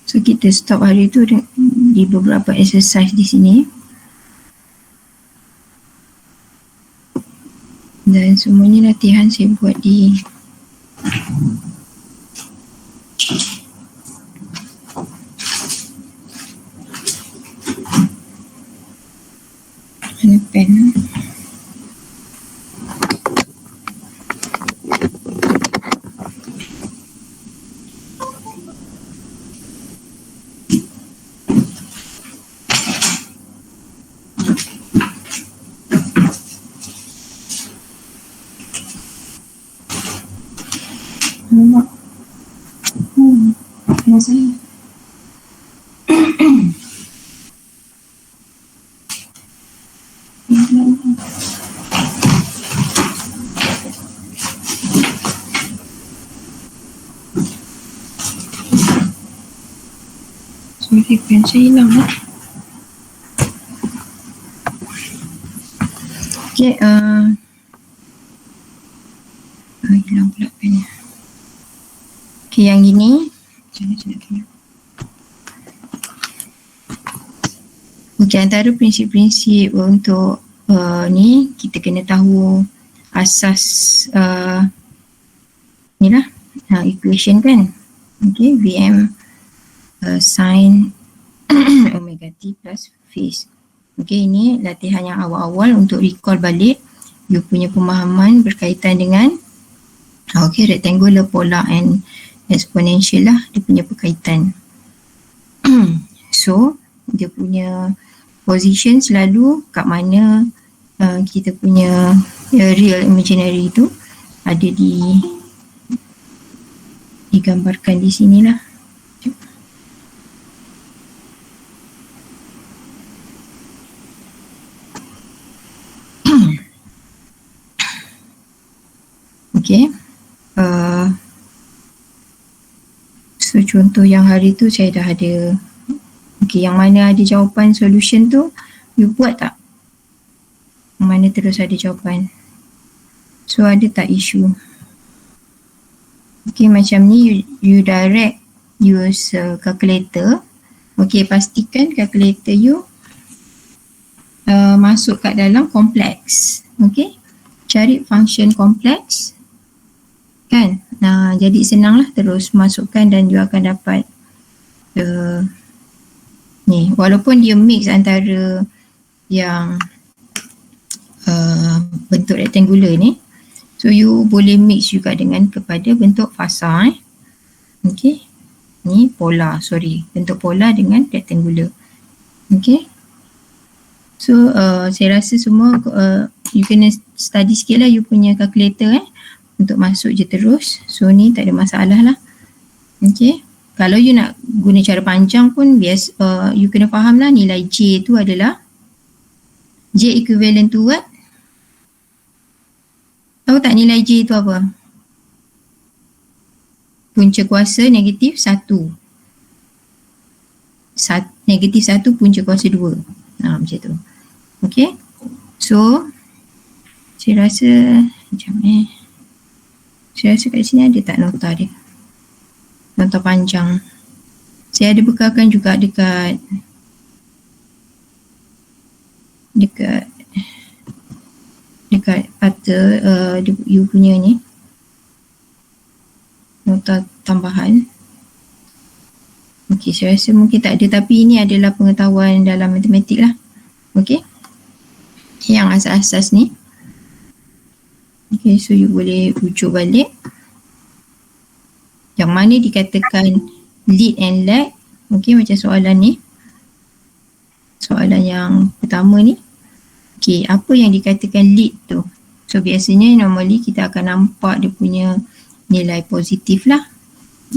So kita stop hari tu di beberapa exercise di sini. Dan semuanya latihan saya buat di mana pen. Nampak? Kena saya. Sorry, pen saya hilang lah. Okay, hilang pula pennya. Okay, yang gini. Macam mana saya nak tunjuk? Okay, antara prinsip-prinsip untuk ni, kita kena tahu asas ni lah, equation kan. Okay, Vm sin omega t plus phase. Okay, ini latihan yang awal-awal untuk recall balik you punya pemahaman berkaitan dengan rectangular, polar and exponential lah, dia punya berkaitan. So dia punya position selalu kat mana kita punya real imaginary tu ada digambarkan di sini lah. Okay. So contoh yang hari tu saya dah ada. Okay, yang mana ada jawapan solution tu you buat tak? Yang mana terus ada jawapan. So ada tak isu? Okay, macam ni you direct use calculator. Okay, pastikan calculator you masuk kat dalam kompleks. Okay, cari function kompleks kan. Nah, jadi senanglah terus masukkan dan you akan dapat ni, walaupun dia mix antara yang bentuk rectangular ni, so you boleh mix juga dengan kepada bentuk fasa okay, ni polar, bentuk polar dengan rectangular. Okay, so saya rasa semua you kena study sikit lah you punya calculator untuk masuk je terus. So ni tak ada masalah lah. Okay, kalau you nak guna cara panjang pun you kena faham lah nilai J tu adalah J equivalent to what? Tahu tak nilai J tu apa? Punca kuasa negatif 1. Negatif 1 punca kuasa 2. Macam tu. Okay, so saya rasa saya rasa kat sini ada tak nota dia? Nota panjang. Saya ada bekalkan juga dekat you punya ni. Nota tambahan. Okay, saya rasa mungkin tak ada, tapi ini adalah pengetahuan dalam matematik lah. Okay, yang asas-asas ni. Okay, so you boleh rujuk balik. Yang mana dikatakan lead and lag. Okay, macam soalan ni. Soalan yang pertama ni. Okay, apa yang dikatakan lead tu? So biasanya normally kita akan nampak dia punya nilai positif lah.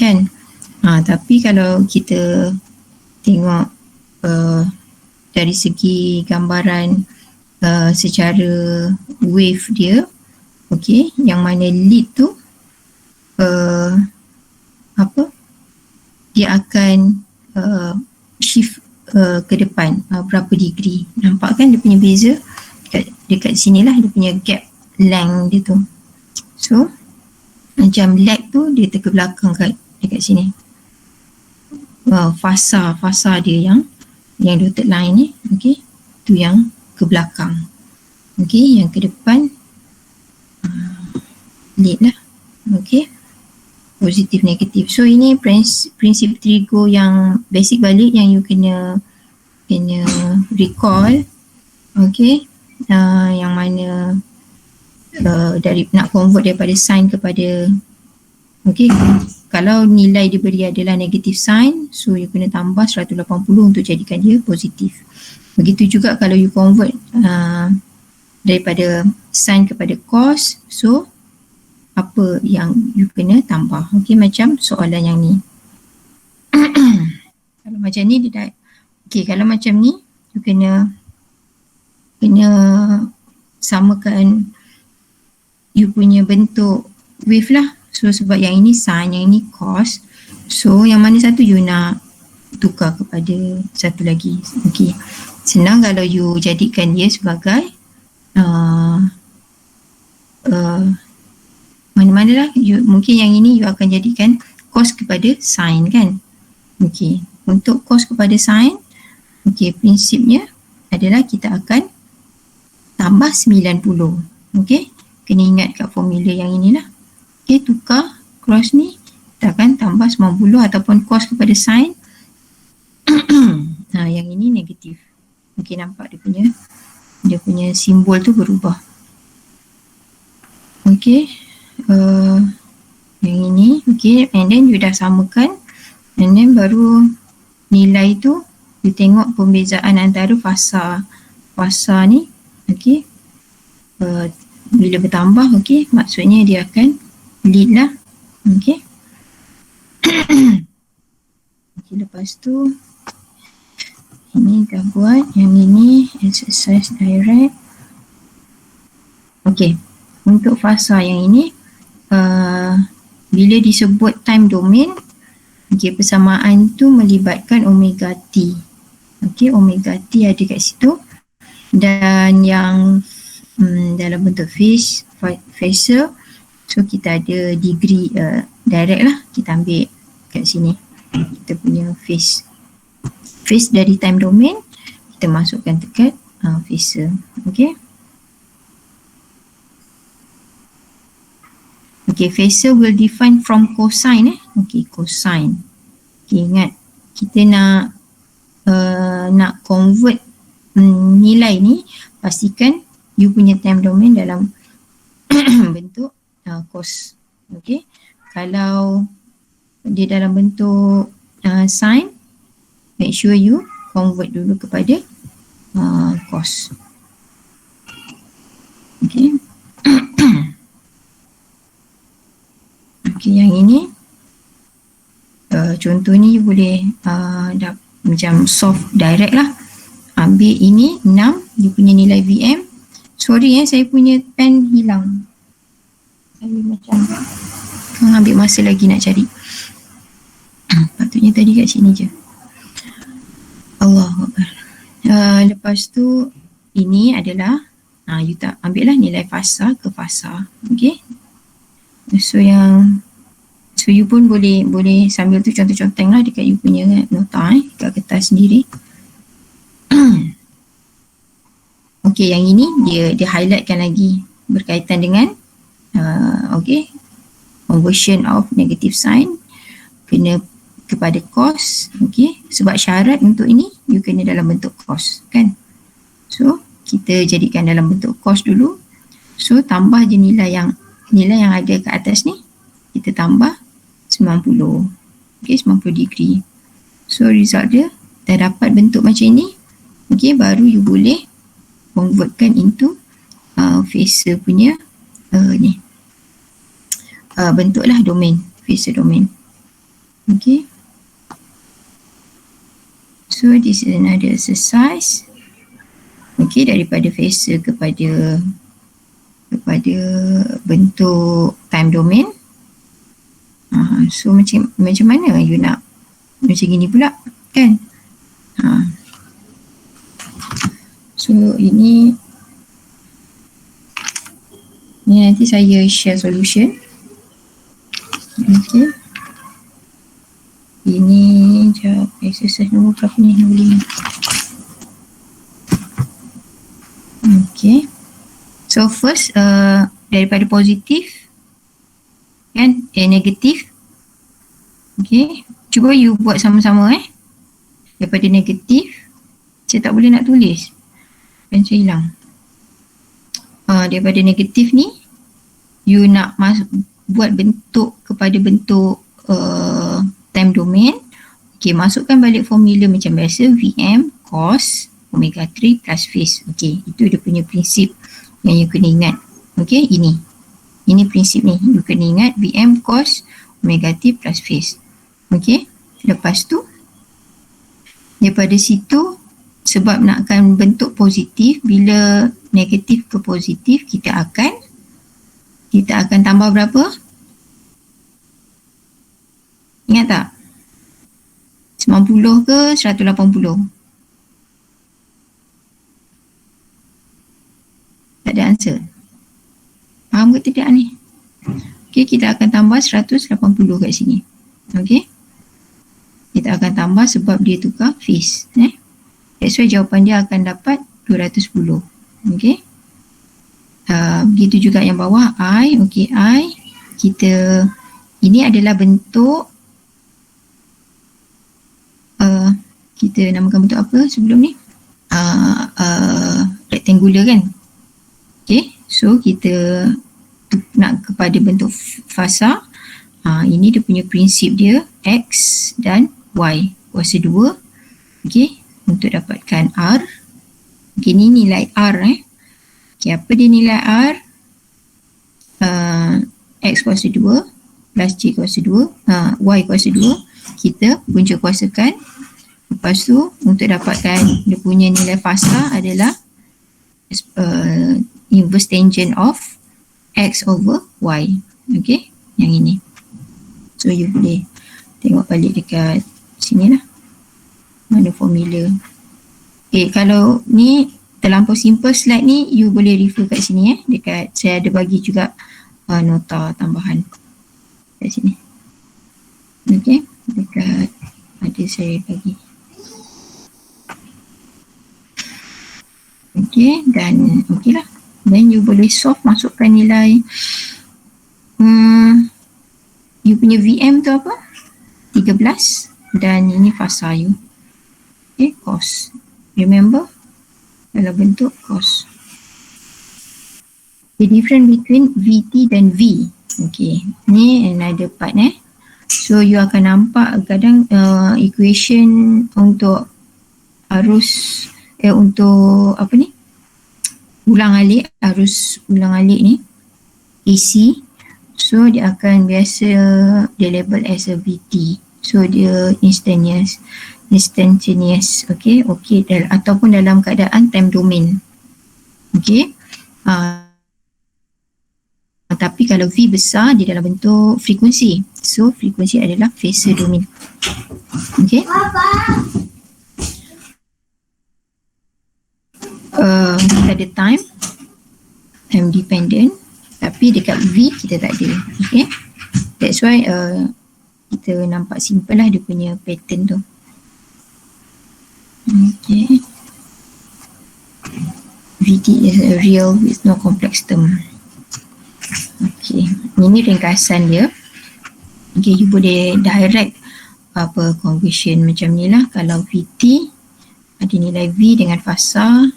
Kan? Tapi kalau kita tengok dari segi gambaran secara wave dia. Okay, yang mana lead tu dia akan shift ke depan berapa degree. Nampak kan dia punya beza dekat sini lah, dia punya gap length dia tu. So macam lag tu dia ke belakang dekat sini. fasa dia yang dotted line ni, okey, tu yang ke belakang. Okey, yang ke depan lead lah. Okey, positif negatif. So ini prinsip trigo yang basic balik yang you kena recall. Okey, yang mana dari nak convert daripada sign kepada, okey, kalau nilai diberi adalah negative sign, so you kena tambah 180 untuk jadikan dia positif. Begitu juga kalau you convert daripada sign kepada cos, so apa yang you kena tambah. Okey, macam soalan yang ni. Kalau macam ni dia dah, okey, kalau macam ni you kena samakan you punya bentuk wave lah. So sebab yang ini sin, yang ini cos, so yang mana satu you nak tukar kepada satu lagi. Okey, senang kalau you jadikan dia sebagai mana-mana lah. Mungkin yang ini you akan jadikan cos kepada sin kan. Okey, untuk cos kepada sin, okey, prinsipnya adalah kita akan tambah 90. Okey, kena ingat kat formula yang inilah. Okey, tukar cross ni, kita akan tambah 90 ataupun cos kepada sin. Yang ini negatif. Okey, nampak dia punya simbol tu berubah. Okey, yang ini, okey, and then you dah samakan, and then baru nilai tu you tengok pembezaan antara fasa ni. Okey, bila bertambah, okey, maksudnya dia akan lead lah. Okey. Okey, lepas tu ini dah buat, yang ini exercise direct. Okey, untuk fasa yang ini bila disebut time domain, okey, persamaan tu melibatkan omega t. Okey, omega t ada kat situ, dan yang dalam bentuk phasor, so kita ada degree direct lah, kita ambil kat sini kita punya phase dari time domain, kita masukkan dekat phasor. Okey, okey, phasor will define from cosine. Okey, cosine. Okey, ingat kita nak convert nilai ni, pastikan you punya time domain dalam bentuk cos. Okey, kalau dia dalam bentuk sin, make sure you convert dulu kepada cos. Okey. Okey, yang ini contoh ni you boleh macam soft direct lah. Ambil ini 6, you punya nilai VM. Sorry saya punya pen hilang. Saya macam ambil masa lagi nak cari. Patutnya tadi kat sini je. Allahuakbar. Lepas tu ini adalah you tak ambil lah nilai fasa ke fasa. Okey. So you pun boleh sambil tu contoh-conteng lah dekat you punya nota dekat kertas sendiri. Okey, yang ini dia highlightkan lagi berkaitan dengan okey, conversion of negative sign kena kepada cos. Okey, sebab syarat untuk ini you kena dalam bentuk cos kan. So kita jadikan dalam bentuk cos dulu. So tambah je nilai yang ada kat atas ni, kita tambah 90. Okey, 90 degree. So result dia dah dapat bentuk macam ni. Okey, baru you boleh convertkan into phasor punya bentuk lah, domain, phasor domain. Okay, so this is another exercise. Okay, daripada phasor kepada bentuk time domain. So macam mana you nak macam gini pula kan. So ini nanti saya share solution. Okay, ini Sekejap, exercise nombor berapa ni? Nombor 5. Okay. So first, daripada positif kan, negatif. Okay, cuba you buat sama-sama daripada negatif. Saya tak boleh nak tulis, pensel hilang. Daripada negatif ni, you nak buat bentuk kepada bentuk time domain. Okay, masukkan balik formula macam biasa, Vm cos omega 3 plus phase. Okay, itu dia punya prinsip yang you kena ingat. Okay, ini prinsip ni, you kena ingat Vm cos omega 3 plus phase. Okay, lepas tu daripada situ, sebab nakkan bentuk positif, bila negatif ke positif, kita akan tambah berapa? Ingat tak? 90 ke 180? Tak ada answer. Faham ke tidak ni? Okay, kita akan tambah 180 kat sini. Okay, kita akan tambah sebab dia tukar phase. That's why jawapan dia akan dapat 210. Okay, begitu juga yang bawah I. Okay, I, kita, ini adalah bentuk, kita namakan bentuk apa sebelum ni? Rectangular kan? Okay, so kita nak kepada bentuk fasa. Ini dia punya prinsip dia, X dan Y kuasa 2. Okay, untuk dapatkan R. Okay, ni nilai R. Okay, apa dia nilai R? X kuasa 2 plus J kuasa 2, Y kuasa 2. Kita punca kuasakan. Lepas tu, untuk dapatkan dia punya nilai fasa adalah inverse tangent of X over Y. Okay, yang ini. So, you boleh tengok balik dekat sini lah. Mana formula. Okay, kalau ni terlampau simple slide ni, you boleh refer kat sini dekat, saya ada bagi juga nota tambahan kat sini. Okay, dekat ada saya bagi. Okay, dan okay lah. Then you boleh solve, masukkan nilai you punya VM tu apa? 13 dan ini fasa you. Okay, cos. Remember? Dalam bentuk cos. The difference between VT dan V. Okay, ni another part So you akan nampak kadang equation untuk arus untuk apa ni? Arus ulang alik ni AC. So dia akan biasa dia label as a VT. So dia instantaneous. Okay, ataupun dalam keadaan time domain. Okay. Tapi kalau V besar, dia dalam bentuk frekuensi. So frekuensi adalah phasor domain. Okay. Kita ada time dependent, tapi dekat V kita tak ada. Okay. That's why kita nampak simple lah dia punya pattern tu. Okay. VT is a real with no complex term. Okay, ini ringkasan dia. Okay, you boleh direct apa conversion macam ni lah. Kalau VT ada nilai V dengan fasa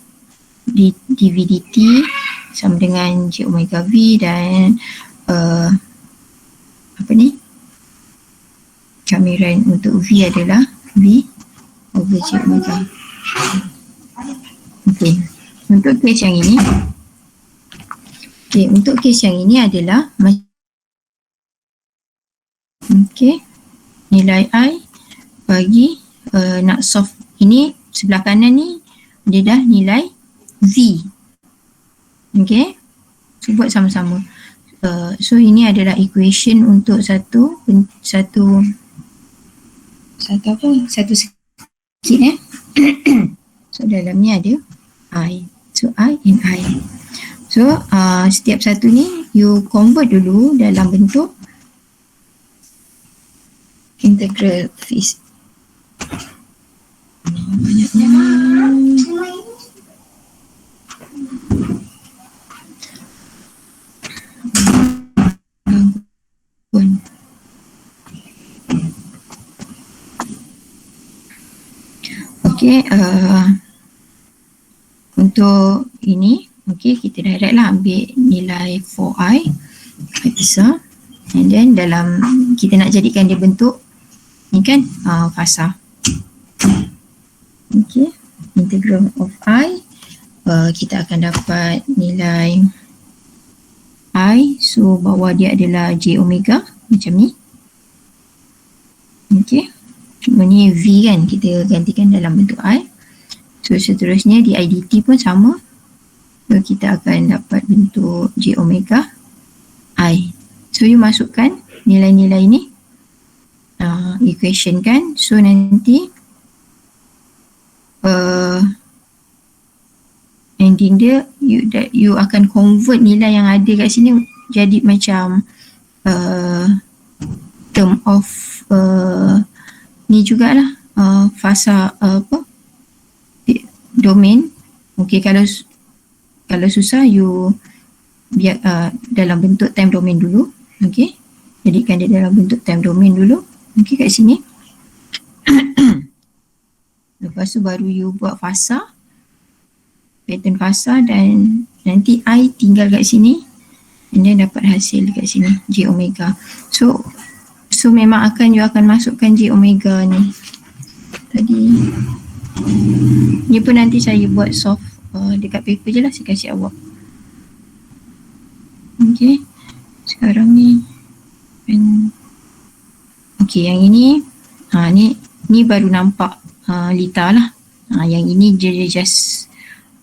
dVdt sama dengan J omega V dan apa ni, camiran untuk V adalah V over J omega. Okay, untuk case yang ini, untuk case yang ini adalah nilai I bagi nak solve ini, sebelah kanan ni dia dah nilai V. Okay, so buat sama-sama. So ini adalah equation untuk satu sikit So dalam ni ada I. So I and I. So setiap satu ni you convert dulu dalam bentuk integral phase. Banyaknya. Gangguan. Okey, untuk ini, okey, kita direct lah ambil nilai 4i besar, and then dalam kita nak jadikan dia bentuk ni kan, fasa. Okey, integral of i, kita akan dapat nilai i, so bawah dia adalah j omega macam ni. Okey, cuma ni v kan, kita gantikan dalam bentuk i. So seterusnya di IDT pun sama. So kita akan dapat bentuk j omega i. So you masukkan nilai-nilai ni, equation kan. So nanti ending dia you akan convert nilai yang ada kat sini jadi macam term of ni jugalah, fasa apa, domain. Okey, kalau susah you biar dalam bentuk time domain dulu. Okey, jadikan dia dalam bentuk time domain dulu. Okey, kat sini. Lepas tu baru you buat fasa, pattern fasa, dan nanti I tinggal kat sini, and then dapat hasil kat sini j omega. So memang you akan masukkan j omega ni tadi. Ni pun nanti saya buat solve dekat paper je lah, saya kasih awak. Okay, sekarang ni okay, yang ini ni baru nampak lita lah. Yang ini dia just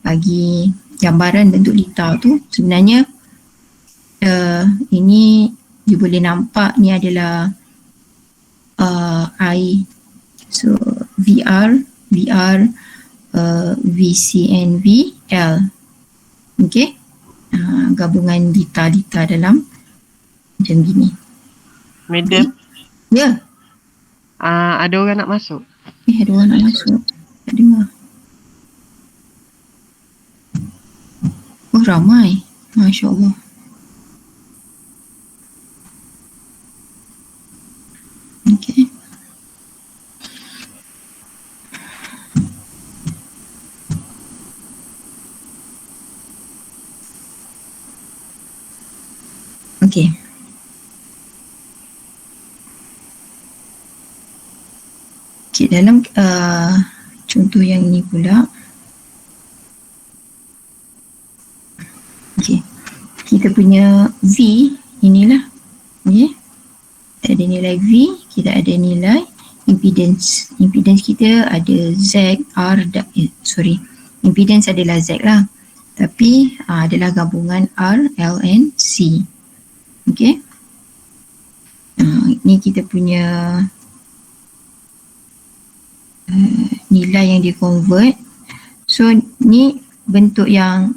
bagi gambaran bentuk lita tu. Sebenarnya ini you boleh nampak ni adalah I, so VR, VCNV, L. Okay, gabungan lita-lita dalam macam gini. Madam, ya. Ada orang nak masuk. Ada orang nak masuk. Tak dengar. Oh, ramai. Masya Allah. Okay. Okay. Okay, dalam contoh yang ini pula. Okay, kita punya V inilah. Okay, kita ada nilai V, kita ada nilai impedance. Impedance kita ada Z, R, impedance adalah Z lah, tapi adalah gabungan R, L and C. Okay, ni kita punya nilai yang di convert. So ni bentuk yang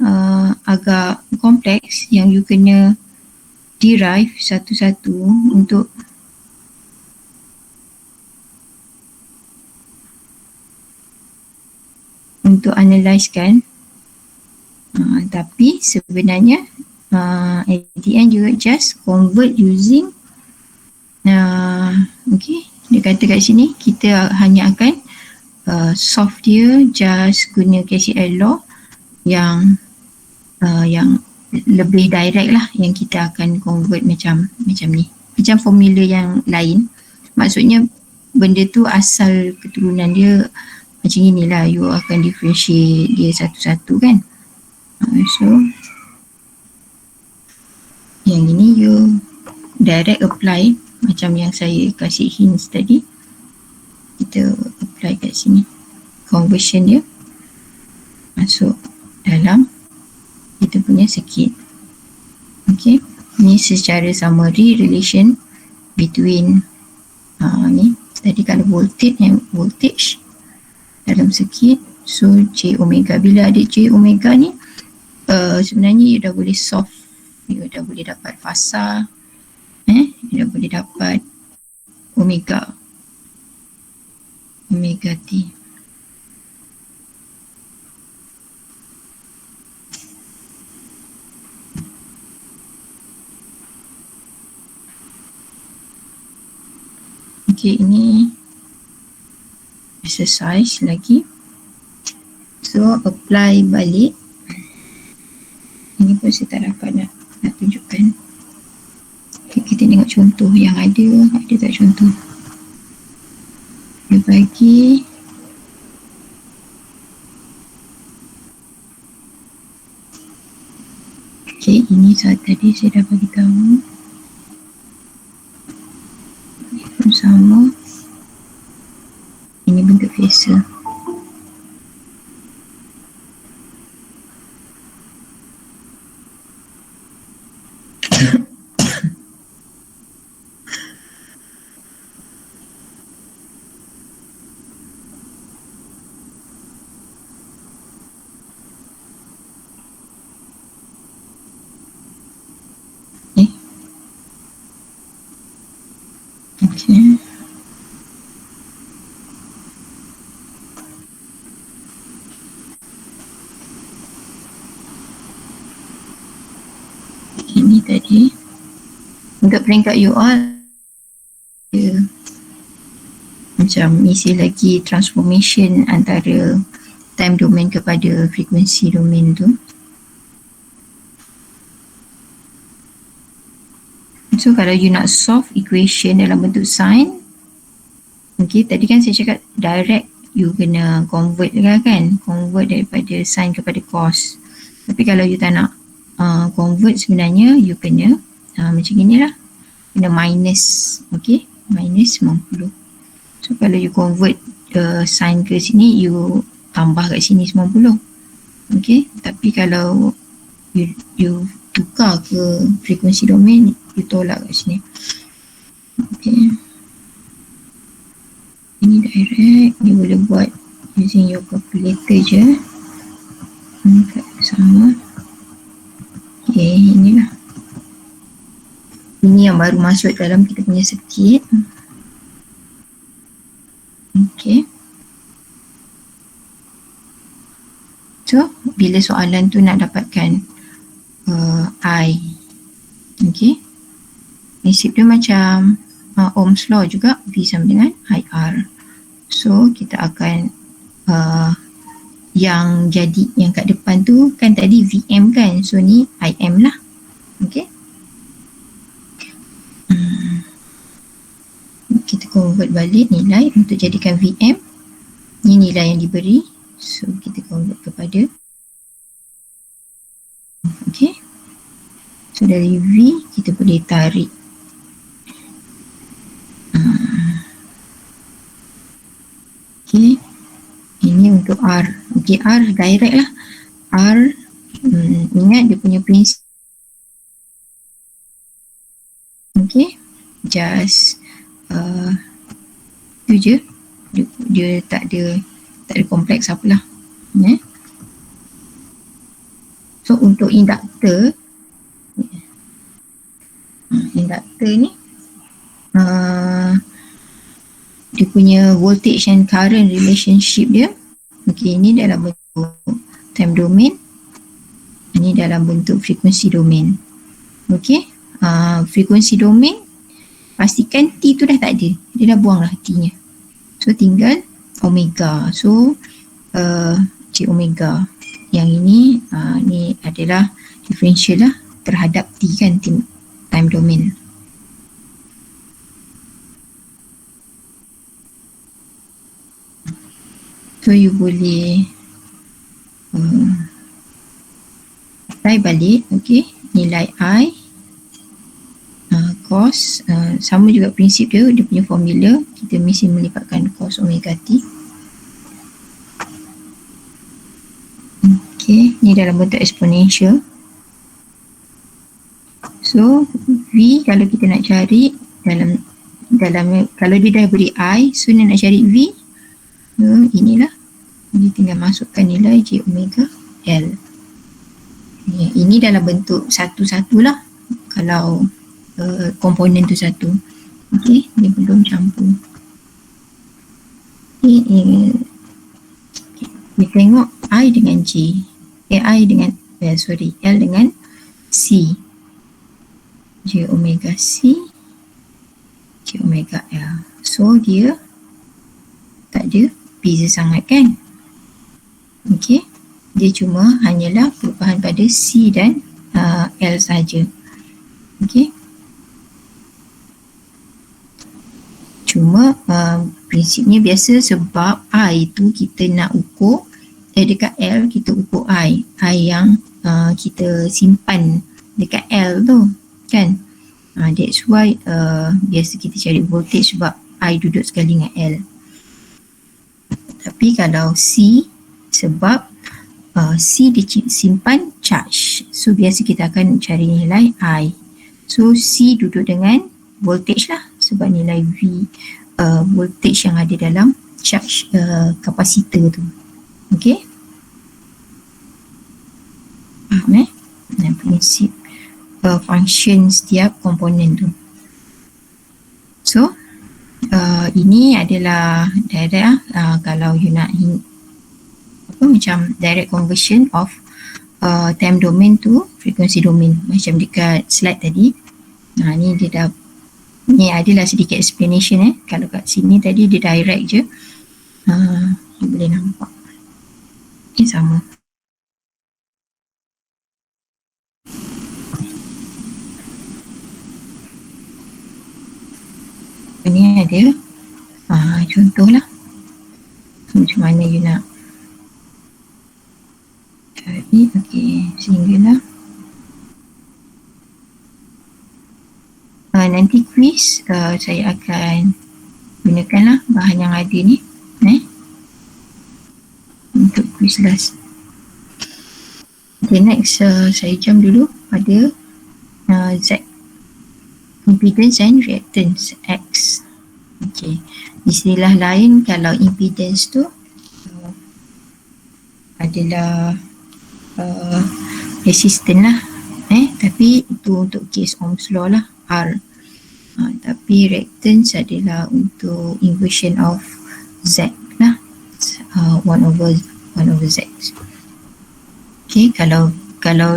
agak kompleks yang you kena derive satu-satu untuk analyse kan. Tapi sebenarnya at the end you just convert using okay, dia kata kat sini kita hanya akan solve dia just guna KCL law yang lebih direct lah, yang kita akan convert macam ni, macam formula yang lain. Maksudnya benda tu asal keturunan dia macam inilah, you akan differentiate dia satu-satu kan. So yang ini you direct apply macam yang saya kasih hints tadi. Kita apply kat sini, conversion dia masuk dalam kita punya circuit. Okay, ni secara summary relation between ni tadi kalau voltage dalam circuit. So J omega, bila ada J omega ni sebenarnya you dah boleh solve, you dah boleh dapat fasa, you dah boleh dapat omega. omega T. Okay, ini exercise lagi. So, apply balik. Ini pun saya tak dapat nak tunjukkan. Okay, kita tengok contoh yang ada tak contoh. Dia bagi okay, ini saat tadi saya dah bagi tahu. Ini pun sama. Ini bentuk phasor. Okay. Ini tadi untuk peringkat UR dia macam isi lagi transformation antara time domain kepada frequency domain tu. So kalau you nak solve equation dalam bentuk sine, okay, tadi kan saya cakap direct you kena convert kan, convert daripada sine kepada cos. Tapi kalau you tak nak convert, sebenarnya you kena macam inilah, kena minus, okay, minus 90. So kalau you convert sine ke sini, you tambah kat sini 90, okay. Tapi kalau you tukar ke frekuensi domain, you tolak kat sini, okay. Ini direct, you boleh buat using your calculator je. Ini sama. Okay, inilah. Ini yang baru masuk dalam kita punya circuit. Okay. So, bila soalan tu nak dapatkan I, okay, prinsip dia macam Ohm's law juga, V sama dengan IR. So, kita akan yang jadi yang kat depan tu kan tadi VM kan, so ni IM lah, okay. Kita convert balik nilai untuk jadikan VM. Ni nilai yang diberi, so kita convert kepada, okay. So dari V kita boleh tarik okay, ini untuk R. Okay, R direct lah. R, ingat dia punya prinsip, okay, just tu je, dia tak ada kompleks apalah, yeah. So untuk induktor ni dia punya voltage and current relationship dia, okay, ini dalam bentuk time domain, ini dalam bentuk frequency domain, okay. Frequency domain pastikan T tu dah tak ada, dia dah buang lah T nya, so tinggal omega. So J omega yang ini ni adalah differential lah terhadap T kan, time domain. So you boleh apply balik, okay, nilai I cos, sama juga prinsip dia punya formula, kita mesti melibatkan cos omega T. Okay, ni dalam bentuk exponential. So V kalau kita nak cari dalam kalau dia dah beri I, so nak cari V, inilah, dia tinggal masukkan nilai J omega L. Ini dalam bentuk satu-satu lah kalau komponen tu satu, okay, dia belum campur. Ini kita tengok I dengan J. I dengan L dengan C. J omega C, J omega L. So dia tak ada beza sangat kan? Okey. Dia cuma hanyalah perubahan pada C dan L saja. Okey. Cuma prinsipnya biasa sebab I tu kita nak ukur dekat L kita ukur I yang kita simpan dekat L tu kan. That's why biasa kita cari voltage sebab I duduk sekali dengan L. Tapi kalau C sebab C disimpan charge, so biasa kita akan cari nilai I. So C duduk dengan voltage lah sebab nilai V voltage yang ada dalam charge kapasitor tu. Okay, faham prinsip function setiap komponen tu. So ini adalah direct kalau you nak macam direct conversion of time domain to frequency domain macam dekat slide tadi. Ni dia dah, ni adalah sedikit explanation kalau kat sini tadi dia direct je. You boleh nampak ni sama. Ni ada contohlah macam mana you nak cari. Okey, sehinggalah nanti quiz saya akan gunakanlah bahan yang ada ni untuk quiz last. Okay, next saya jump dulu pada Z, impedance and reactance X. Okay, istilah lain kalau impedance tu adalah resistance lah, tapi itu untuk case Ohm's law lah, R. Tapi reactance adalah untuk inversion of Z lah, 1 over Z. Okay, kalau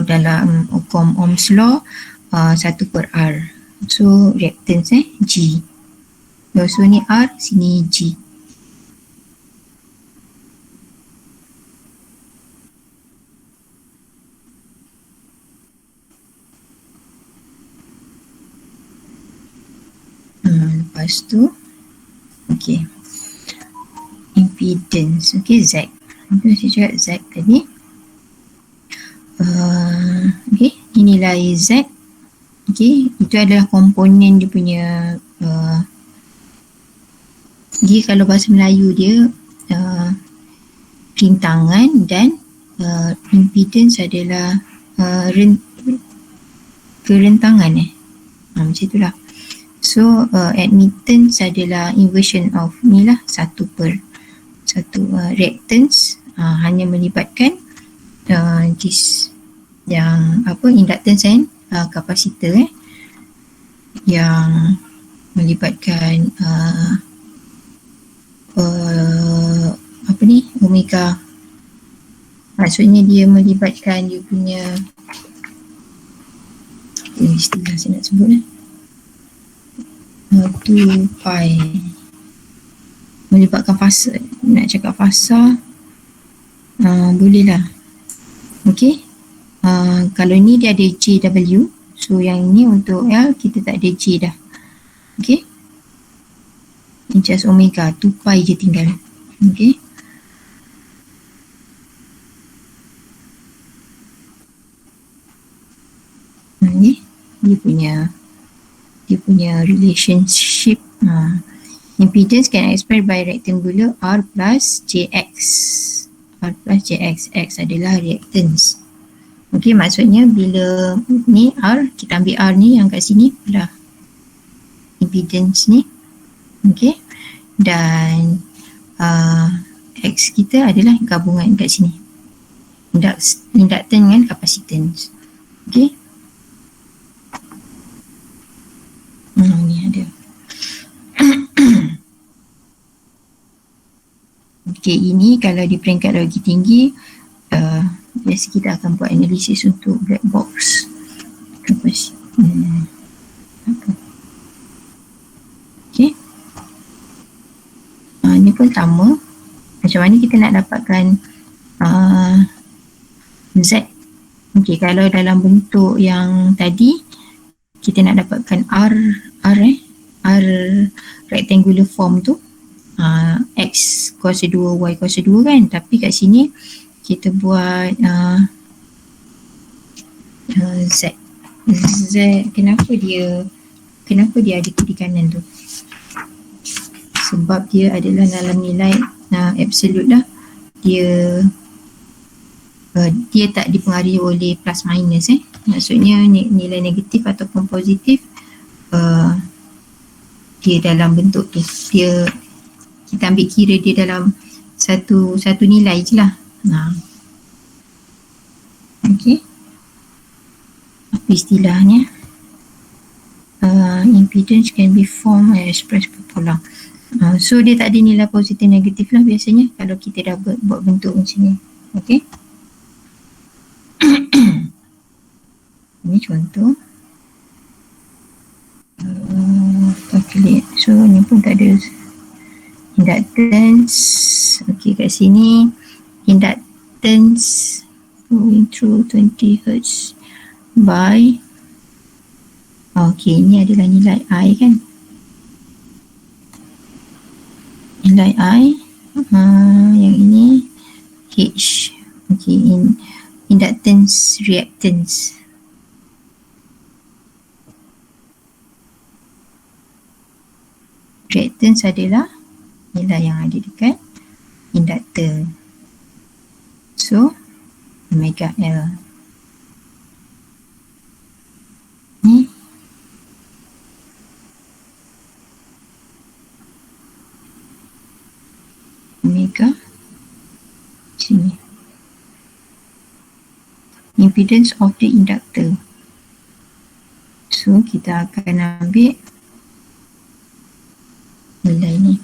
dalam hukum Ohm's law 1 per R, so reactance G. So ni R, sini G. Lepas tu okay, impedance, okay, Z. Itu saya cakap Z tadi. Okay, ini nilai Z. Okay, itu adalah komponen dia punya dia kalau bahasa Melayu dia rintangan, dan impedance adalah kerentangan macam itulah. So admittance adalah inversion of ni lah, 1 per 1. Reactance hanya melibatkan yang inductance and kapasitor yang melibatkan omega. Maksudnya dia melibatkan dia punya istilah saya nak sebut 2 pi, melibatkan fasa. Nak cakap fasa boleh lah. Okay, kalau ni dia ada JW, so yang ni untuk L kita tak ada J dah. Okay, just omega, 2 pi je tinggal. Okay, ni dia punya relationship. Impedance can expressed by rectangular R plus JX. R plus JX, X adalah reactance. Okay, maksudnya bila ni R, kita ambil R ni yang kat sini adalah impedance ni. Okay, dan X kita adalah gabungan kat sini, inductance dengan capacitance. Okay, ni ada ini kalau di peringkat lagi tinggi, biasa kita akan buat analisis untuk black box. Okay. Ini pun sama. Macam mana kita nak dapatkan Z. Okay, kalau dalam bentuk yang tadi kita nak dapatkan R rectangular form tu, X kuasa 2, Y kuasa 2 kan. Tapi kat sini kita buat Z. Kenapa dia ada kiri kanan tu? Sebab dia adalah dalam nilai absolute lah. Dia tak dipengaruhi oleh plus minus. Maksudnya nilai negatif ataupun positif, dia dalam bentuk tu. Kita ambil kira dia dalam satu nilai je lah. Okay. Apa istilahnya? Impedance can be formed and expressed per polar. So dia tak ada nilai positif negatif lah biasanya kalau kita dah buat bentuk macam ni. Okay. Ini contoh. Calculate. So ni pun tak ada inductance. Okay, kat sini inductance going through 20 Hz by, okay, ini adalah nilai I kan. Nilai I, yang ini H. Okay, inductance, reactance. Reactance adalah nilai yang ada dekat inductor. So, omega L. Ni. Omega. Sini. Impedance of the inductor. So, kita akan ambil nilai ni.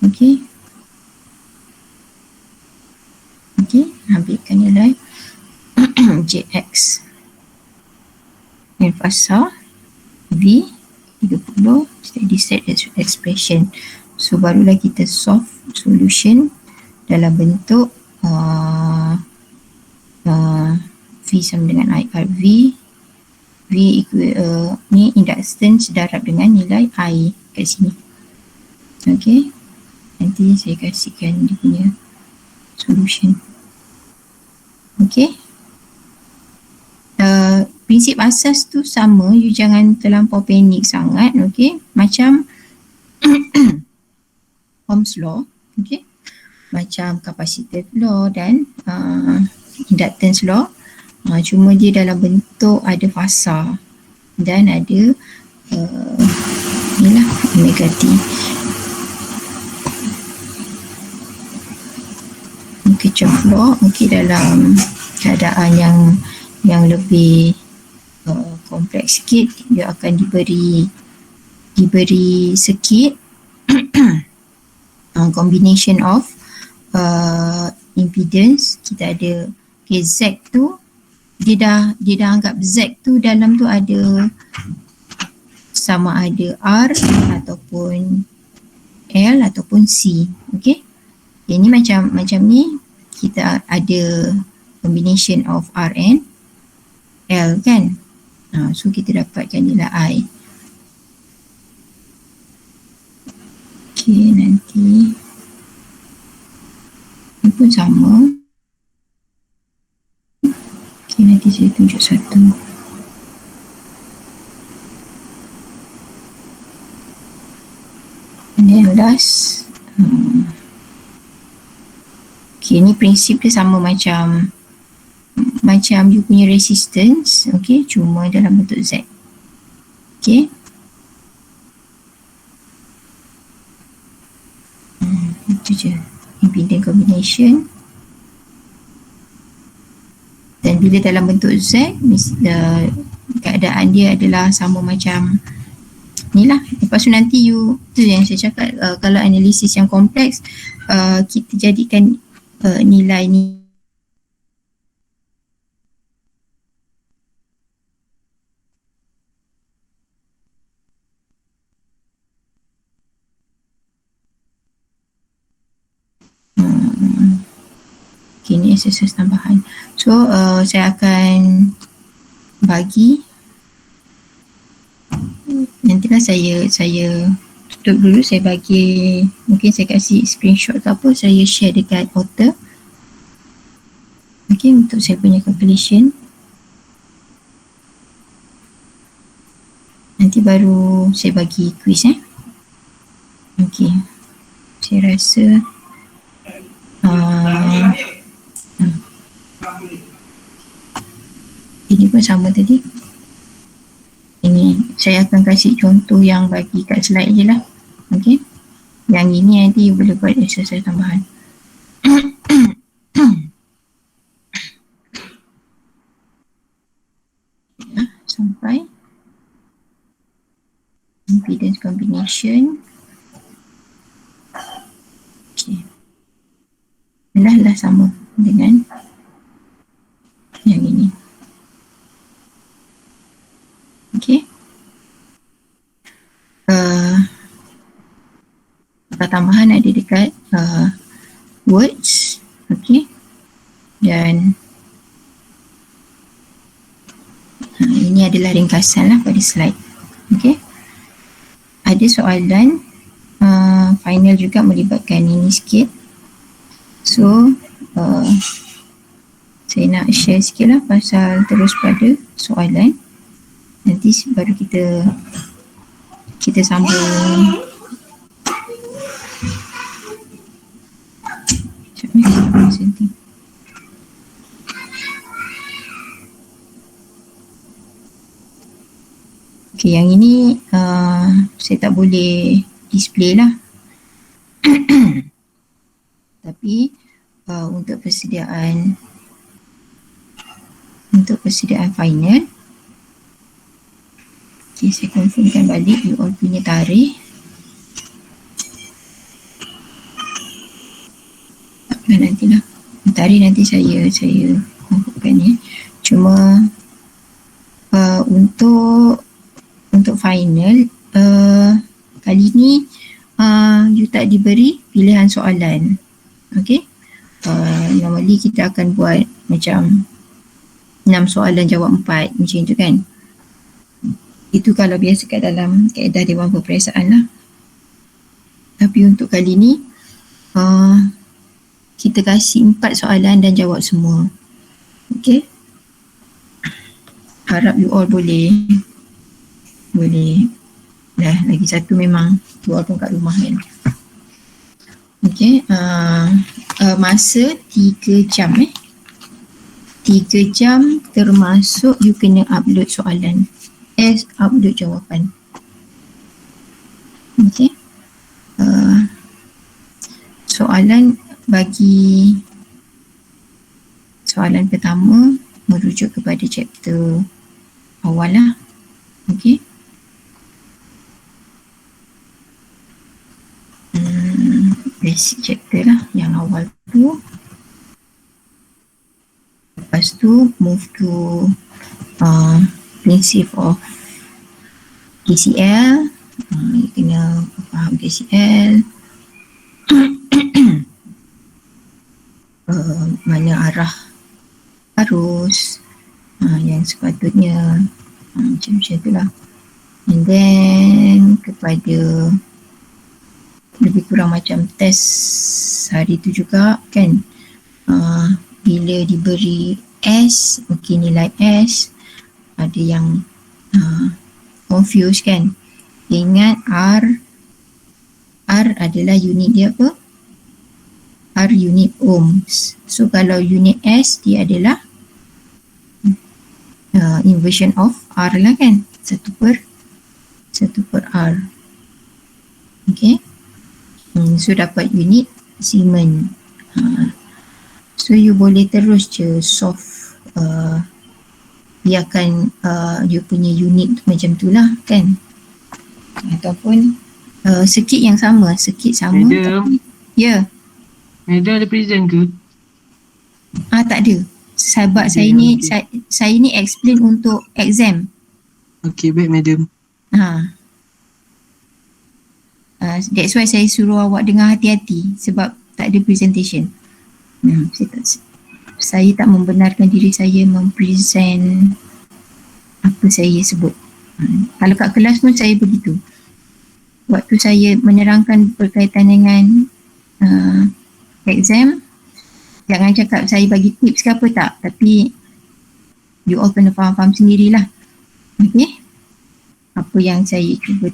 Okay. Okay, ambilkan nilai Jx. Yang fasa V 30 steady state expression. So barulah kita solve solution dalam bentuk V sama dengan IR V equal ni inductance darab dengan nilai I kat sini. Okay, nanti saya kasihkan dia punya solution. Okay, prinsip asas tu sama, you jangan terlampau panik sangat. Okay, macam Ohm's law, okay, macam capacitive law dan inductance law. Cuma dia dalam bentuk ada fasa dan ada inilah omega T. Kirchhoff law, okay, dalam keadaan yang lebih kompleks sikit, dia akan diberi circuit combination of impedance. Kita ada Z tu, dia dah anggap Z tu dalam tu ada sama ada R ataupun L ataupun C. Okay, ini macam ni kita ada combination of R and L kan. So kita dapatkan nilai I. Okay, nanti ini pun sama. Okay, nanti saya tunjuk satu. And then last, okay, ni prinsip dia sama macam you punya resistance, okay, cuma dalam bentuk Z. Okay, itu je impedance combination. Dan bila dalam bentuk Z, keadaan dia adalah sama macam ni lah. Lepas tu nanti tu yang saya cakap, kalau analisis yang kompleks, kita jadikan nilai ni okay, ni SSS tambahan. So saya akan bagi, nantilah saya tutup dulu, saya bagi, mungkin saya kasih screenshot ke apa, saya share dekat author. Okay, untuk saya punya calculation. Nanti baru saya bagi quiz Okay, saya rasa ini pun sama tadi. Ini saya akan kasih contoh yang bagi kat slide je lah. Okay, yang ini nanti boleh buat exercise tambahan. Ya, sampai impedance combination. Okay, lah sama dengan yang ini. Okay, kata tambahan ada dekat words. Okay, dan ini adalah ringkasan lah pada slide. Okay, ada soalan final juga melibatkan ini sikit. So saya nak share sikit lah pasal terus pada soalan. Nanti baru kita sambung. Okay, yang ini saya tak boleh display lah. Tapi untuk persediaan final, okay, saya confirmkan balik you all punya tarikh. Nantilah tarikh nanti saya confirmkan ya. Cuma untuk final kali ni you tak diberi pilihan soalan. Okay, normally kita akan buat macam 6 soalan jawab 4 macam tu kan. Itu kalau biasa kat dalam kaedah Dewan Peperiksaan lah. Tapi untuk kali ni kita kasih 4 soalan dan jawab semua. Okay, harap you all boleh dah, lagi satu memang you all pun kat rumah kan. Okay, masa 3 jam 3 jam termasuk you kena upload soalan upload jawapan. Okay, soalan pertama merujuk kepada chapter awal lah. Okay, basic chapter lah yang awal tu. Lepas tu move to principle of KCL. You kena faham KCL. Mana arah arus yang sepatutnya, macam tu lah. And then kepada lebih kurang macam test hari tu juga kan, bila diberi S, okey nilai S, ada yang confuse kan. Ingat R adalah unit dia apa? R unit ohms. So kalau unit S dia adalah inversion of R lah kan, 1 per R. Okay, so dapat unit Siemens. So you boleh terus je solve, biarkan you punya unit tu macam tu lah kan, ataupun sikit sama Madam, tapi, ya. Madam ada present ke? Tak ada. Sebab Okay, saya ni okay. saya ni explain untuk exam. Okay, baik madam. That's why saya suruh awak dengar hati-hati sebab tak ada presentation. Saya tak membenarkan diri saya mempresent apa saya sebut. Kalau kat kelas pun saya begitu. Waktu saya menerangkan berkaitan dengan exam, jangan cakap saya bagi tips ke apa tak, tapi you all kena faham-faham sendirilah. Okay? Apa yang saya cuba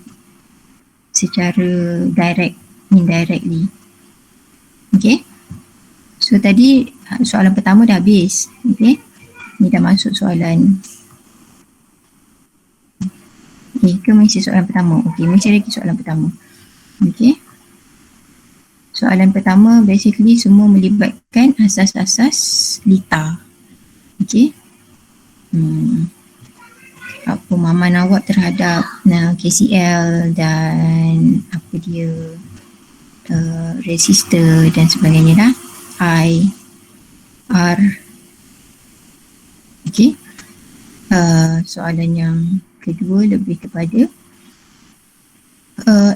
secara direct, indirectly. Okay? So tadi soalan pertama dah habis. Okay? Ni dah masuk soalan. Okay, ke masih soalan pertama? Okay, masih lagi soalan pertama. Okay. Soalan pertama basically semua melibatkan asas-asas LITA. Okay. Apa pemahaman awak terhadap KCL dan apa dia resistor dan sebagainya dah. I, R. Okay. Soalan yang kedua lebih kepada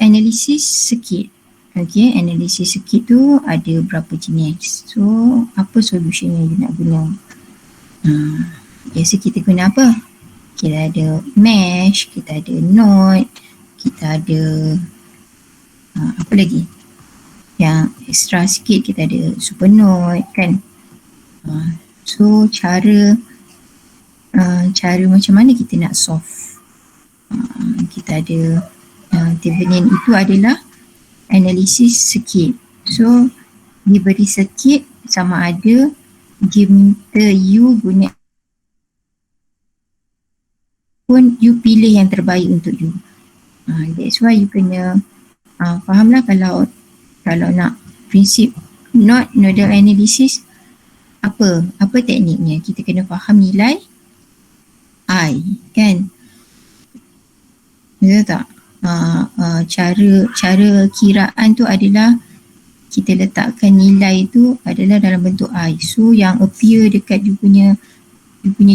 analisis circuit. Okay, analisis circuit tu ada berapa jenis. So, apa solution yang dia nak guna? Biasa kita guna apa? Kita ada mesh, kita ada node, kita ada apa lagi? Yang extra sikit kita ada super node kan? So, cara macam mana kita nak solve? Kita ada Thevenin itu adalah analisis circuit. So diberi circuit sama ada dia minta you guna pun you pilih yang terbaik untuk you. That's why you kena fahamlah kalau nak prinsip nodal analysis apa tekniknya. Kita kena faham nilai I kan. Betul tak? Cara kiraan tu adalah kita letakkan nilai tu adalah dalam bentuk I. So yang appear dekat you punya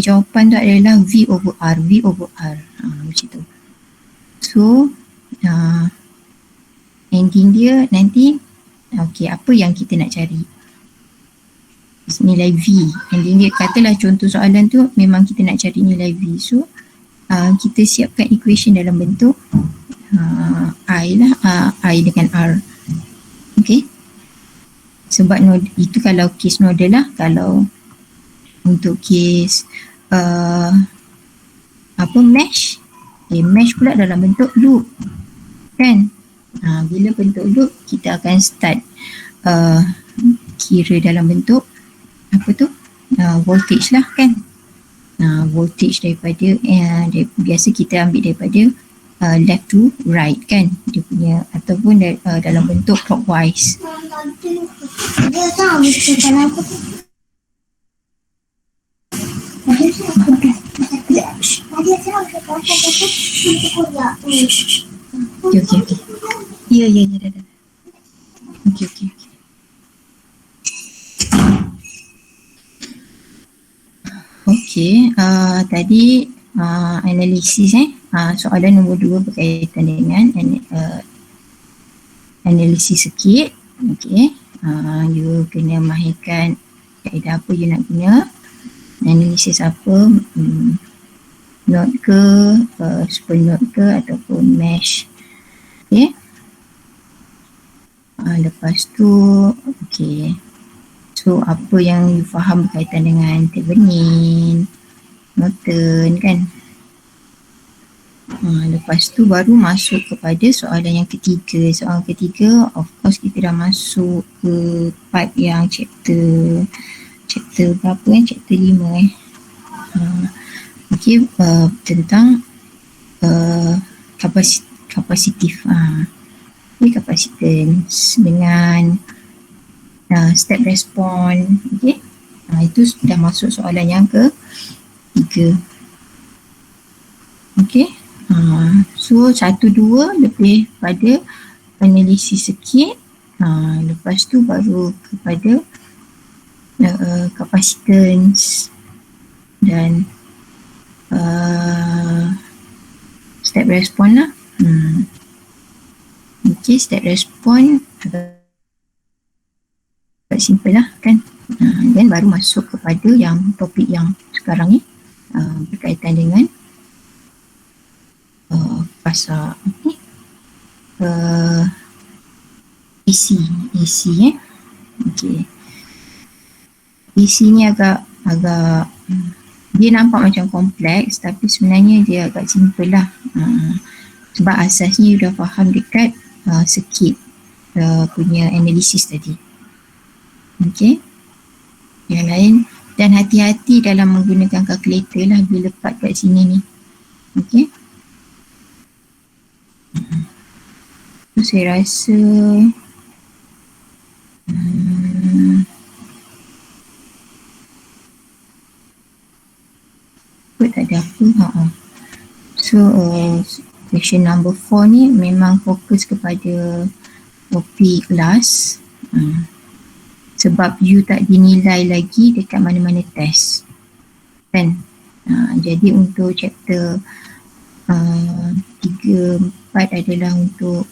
jawapan tu adalah V over R. Macam tu. So ending dia nanti okay, apa yang kita nak cari? Nilai V. Ending dia katalah contoh soalan tu memang kita nak cari nilai V. So kita siapkan equation dalam bentuk I lah, I dengan R. Okay. Sebab itu kalau case nodal lah. Kalau untuk case mesh, mesh pula dalam bentuk loop kan. Bila bentuk loop kita akan start kira dalam bentuk apa tu, voltage lah kan. Voltage daripada biasa kita ambil daripada left to right kan, dia punya, ataupun dalam bentuk clockwise. Okay. Ya, dah. Okay. Okay, tadi analisis soalan nombor 2 berkaitan dengan analisis circuit. Okay, you kena mahirkan kaedah apa you nak guna, analisis apa, node ke, super node ke ataupun mesh. Okay, lepas tu okay, so apa yang you faham berkaitan dengan Thevenin, Norton kan. Lepas tu baru masuk kepada soalan yang ketiga. Soalan ketiga of course kita dah masuk ke part yang chapter berapa chapter 5 okay, tentang kapasitif, capacitance dengan step response. Okay, itu sudah masuk soalan yang ketiga. Okay, so 1-2 lebih pada analisis circuit, Lepas tu baru kepada capacitance dan step response lah. Okay, step response agak simple lah kan. Dan baru masuk kepada yang topik yang sekarang ni berkaitan dengan fasa AC okay. AC ni agak dia nampak macam kompleks tapi sebenarnya dia agak simple lah. Sebab asasnya you dah faham dekat circuit punya analisis tadi. Okay. Yang lain, dan hati-hati dalam menggunakan kalkulator lah bila letak kat sini ni. Okay. So saya rasa tak ada apa. So question number 4 ni memang fokus kepada topik last. Sebab you tak dinilai lagi dekat mana-mana test kan. Jadi untuk chapter 3, 4 adalah untuk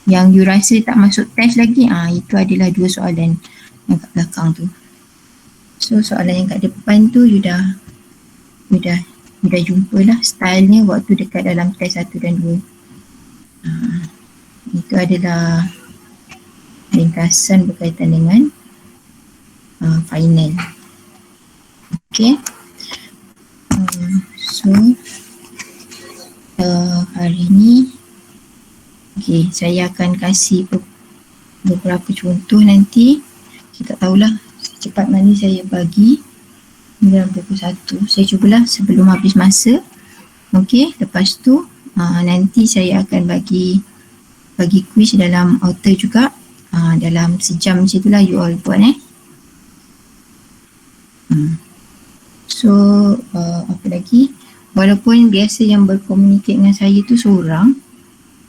yang you rasa tak masuk test lagi, itu adalah 2 soalan yang kat belakang tu. So soalan yang kat depan tu you dah jumpa lah stylenya waktu dekat dalam test 1 dan 2. Itu adalah ringkasan berkaitan dengan final. Okay. So hari ni saya akan kasih beberapa contoh nanti. Kita tahulah secepat mana saya bagi 9:21. Saya cubalah sebelum habis masa. Okay, lepas tu nanti saya akan bagi quiz dalam auto juga. Dalam sejam macam itulah you all buat So apa lagi, walaupun biasa yang berkomunikasi dengan saya tu seorang,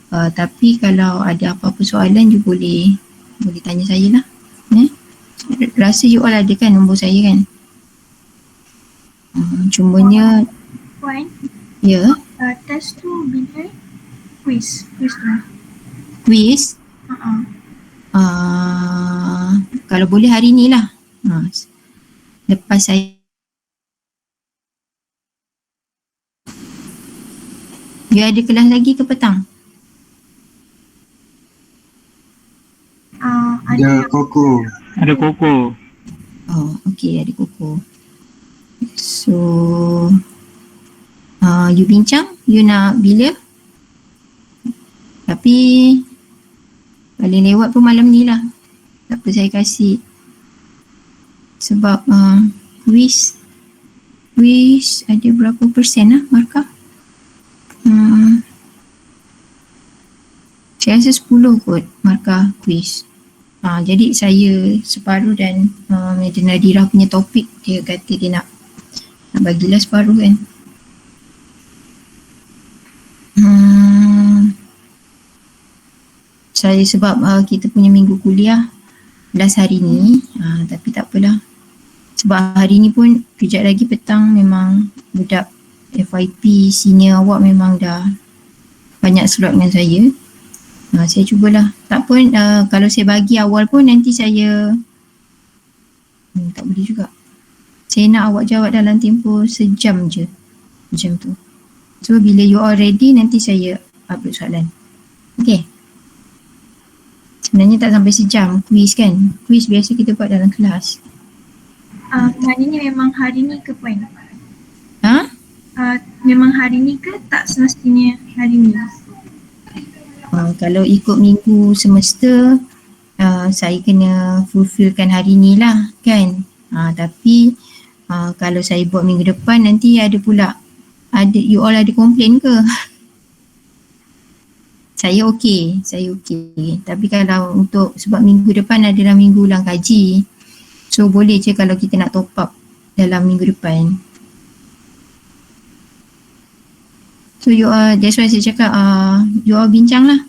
tapi kalau ada apa-apa soalan you boleh tanya saya lah. Rasa you all ada kan nombor saya kan. Cumanya Puan, ya, test tu bila quiz tu. quiz kalau boleh hari ni lah. Lepas saya you ada kelas lagi ke petang? Ada Koko. Ada Koko. Oh, okay, ada Koko. So you bincang, you nak bila? Tapi paling lewat pun malam ni lah. Tak apa, saya kasih. Sebab quiz ada berapa persen lah markah? Saya rasa 10 kot markah quiz. Jadi saya separuh dan Madam Nadira punya topik dia kata dia nak bagilah separuh kan. Saya sebab kita punya minggu kuliah last hari ni, tapi tak apalah. Sebab hari ni pun kejap lagi petang memang budak FYP senior awak memang dah banyak slot dengan saya. Saya cubalah. Tak pun kalau saya bagi awal pun nanti saya tak boleh juga. Saya nak awak jawab dalam tempoh sejam je. Macam tu. So bila you all ready nanti saya upload soalan. Okay. Sebenarnya tak sampai sejam quiz kan. Quiz biasa kita buat dalam kelas. Maknanya memang hari ni ke Puan? Memang hari ni ke tak semestinya hari ni? Kalau ikut minggu semester saya kena fulfillkan hari ni lah kan. Tapi kalau saya buat minggu depan nanti ada pula you all ada komplain ke? Saya okey. Tapi kalau untuk sebab minggu depan adalah minggu ulang kaji. So boleh je kalau kita nak top up dalam minggu depan. So you all, that's why saya cakap you all bincang lah.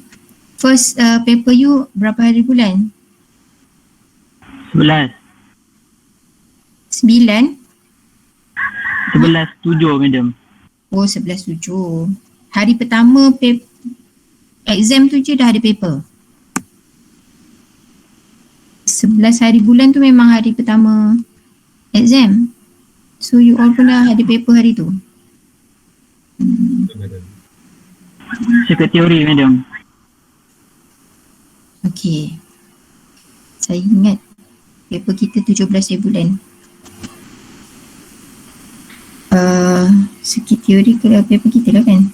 First paper you berapa hari bulan? 11. 9. 11/7 madam. Oh, 11/7. Hari pertama exam tu je dah ada paper. 11 hari bulan tu memang hari pertama exam. So you all pun dah ada paper hari tu. Circuit teori madam. Okay. Saya ingat paper kita 17 hari bulan. Sikit teori ke paper kita lah kan.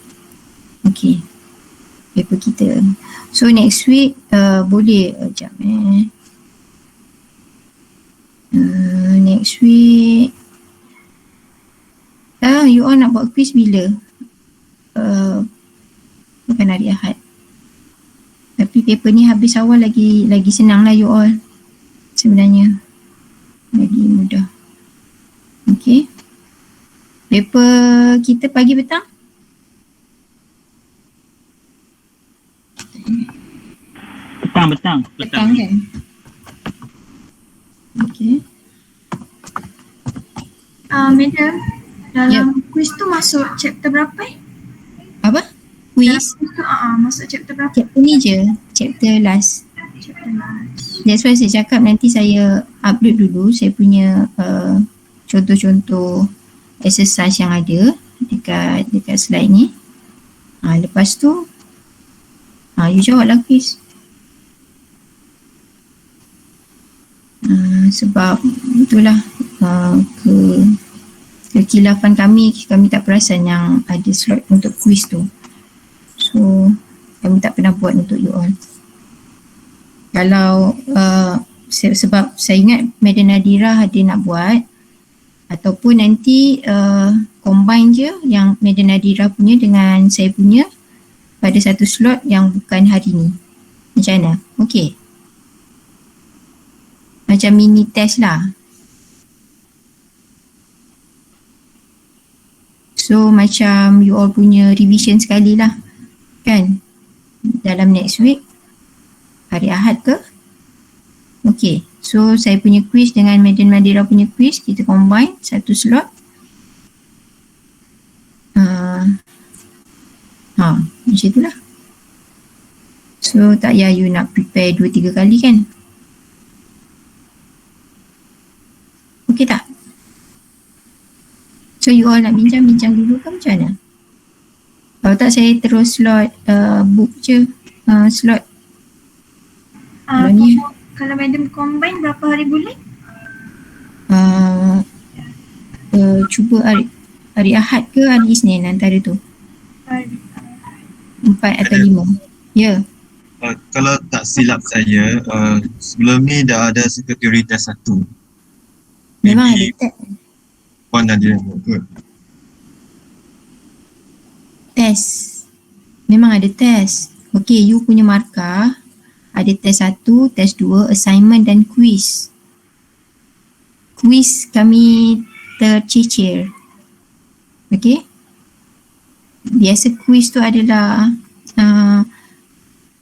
Okay. Paper kita. So next week boleh sekejap next week you all nak buat quiz bila? Bukan hari Ahad. Tapi paper ni habis awal lagi senang lah you all. Sebenarnya lagi mudah. Okay. Paper kita pagi petang? Petang. Petang kan? Okay. Madam, dalam quiz tu masuk chapter berapa Apa? Dalam Quiz? quiz tu masuk chapter berapa? Chapter ni je. Chapter last. Chapter last. That's why saya cakap nanti saya upload dulu saya punya contoh-contoh exercise yang ada dekat slide ni. Lepas tu you jawablah quiz. Sebab itulah kekilafan kami tak perasan yang ada slot untuk quiz tu. So kami tak pernah buat untuk you all. Kalau sebab saya ingat Madam Nadira ada nak buat ataupun nanti combine je yang Madam Nadira punya dengan saya punya pada satu slot yang bukan hari ni. Macam mana? Okay. Macam mini test lah. So macam you all punya revision sekali lah. Kan? Dalam next week. Hari Ahad ke? Okay. So saya punya quiz dengan Madam Nadira punya quiz. Kita combine satu slot. Macam itulah. So tak payah you nak prepare 2-3 kali kan? Okay tak? So you all nak bincang-bincang dulu ke macam mana? Kalau tak saya terus slot book je slot. Kalau madam combine berapa hari bulan? Cuba hari Ahad ke hari Isnin antara tu? 4 atau 5. Ya. Kalau tak silap saya, sebelum ni dah ada teori test 1. Memang ada test. Puan ada kot. Test. Memang ada test. Okay, you punya markah ada test 1, test 2, assignment dan quiz. Quiz kami tercicir. Okay. Biasa quiz tu adalah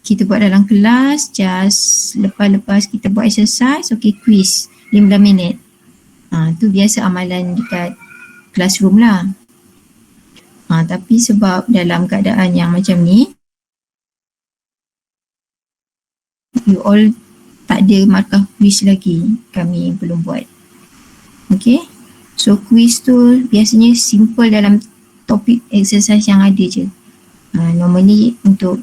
kita buat dalam kelas, just lepas kita buat exercise, okay, quiz 15 minit. Tu biasa amalan dekat classroom lah. Tapi sebab dalam keadaan yang macam ni, you all tak ada markah quiz lagi, kami belum buat. Okay, so quiz tu biasanya simple dalam topik exercise yang ada je. Normally untuk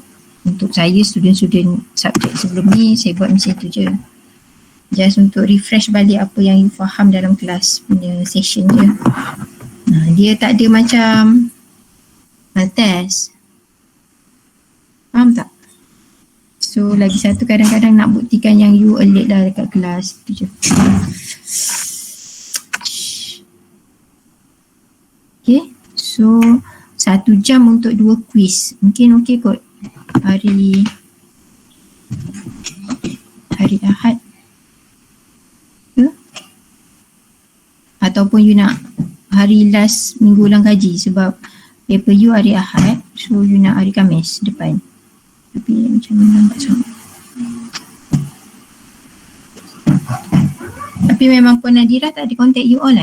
saya student-student subjek sebelum ni saya buat macam tu je. Just untuk refresh balik apa yang you faham dalam kelas punya session je. Dia tak ada macam test. Faham tak? So lagi satu kadang-kadang nak buktikan yang you alert lah dekat kelas tu je. Okay, so 1 jam untuk 2 quiz. Mungkin okey kot hari Ahad ke? Ataupun you nak hari last minggu ulang kaji sebab paper you hari Ahad, so you nak hari Khamis depan. Tapi macam mana nampak sangat. Tapi memang Puan Nadira tak ada contact you all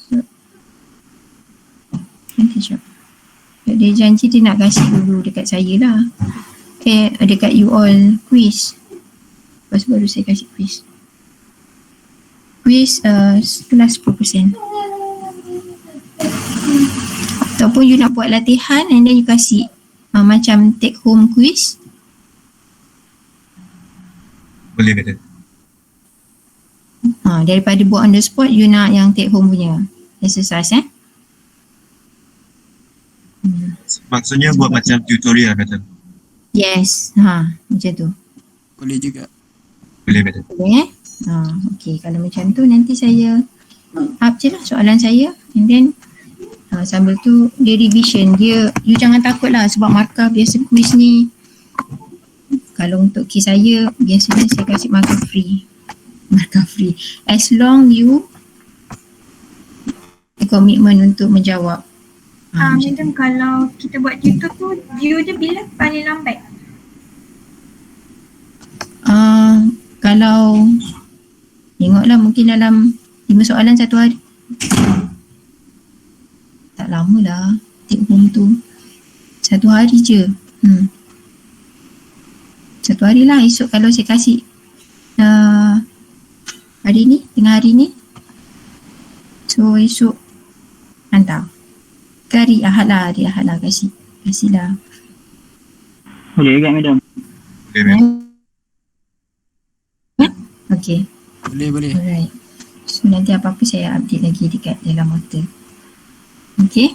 So, nanti jap. Dia janji dia nak kasih dulu dekat saya lah. Dekat you all quiz. Lepas baru saya kasih quiz. Quiz kelas 10%. Ataupun you nak buat latihan and then you kasih macam take home quiz. Boleh madam. Daripada buat on the spot, you nak yang take home punya exercise Maksudnya buat macam tutorial madam. Yes, macam tu. Boleh juga. Boleh madam. Boleh okay, kalau macam tu nanti saya up je lah soalan saya and then sambil tu dia revision. You jangan takut lah sebab markah biasa quiz ni. Kalau untuk kes saya, biasanya saya kasih markah free. Markah free. As long you komitmen untuk menjawab. Madam, kalau kita buat tutor tu, due dia bila paling lambat? Kalau tengoklah mungkin dalam 5 soalan 1 hari. Tak lama lah take home tu. 1 hari je. 1 hari lah. Esok kalau saya kasih hari ni, tengah hari ni, so esok hantar. Ke hari Ahad lah, kasihlah. Boleh juga madam. Boleh madam. Okay. Boleh. Alright. So nanti apa-apa saya update lagi dekat dalam motor. Okay.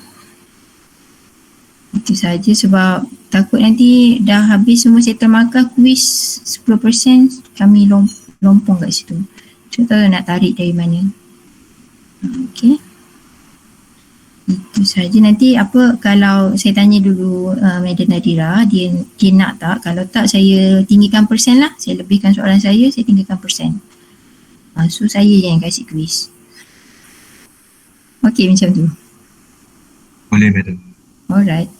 Itu saja sebab takut nanti dah habis semua settle markah quiz 10% kami lompong kat situ. So tak tahu nak tarik dari mana. Okay. Itu saja. Nanti apa kalau saya tanya dulu Madam Nadira, dia nak tak? Kalau tak saya tinggikan persen lah. Saya lebihkan soalan saya tinggikan persen. So saya yang kasih quiz. Okay macam tu. Boleh madam. Alright.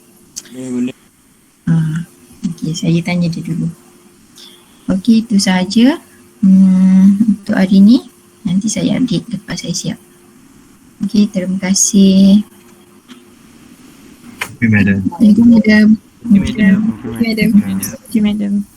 Boleh. Okay, saya tanya dia dulu. Okay, itu sahaja untuk hari ni. Nanti saya update lepas saya siap. Okay, terima kasih. Okay madam. Thank you, madam. Madam. Madam.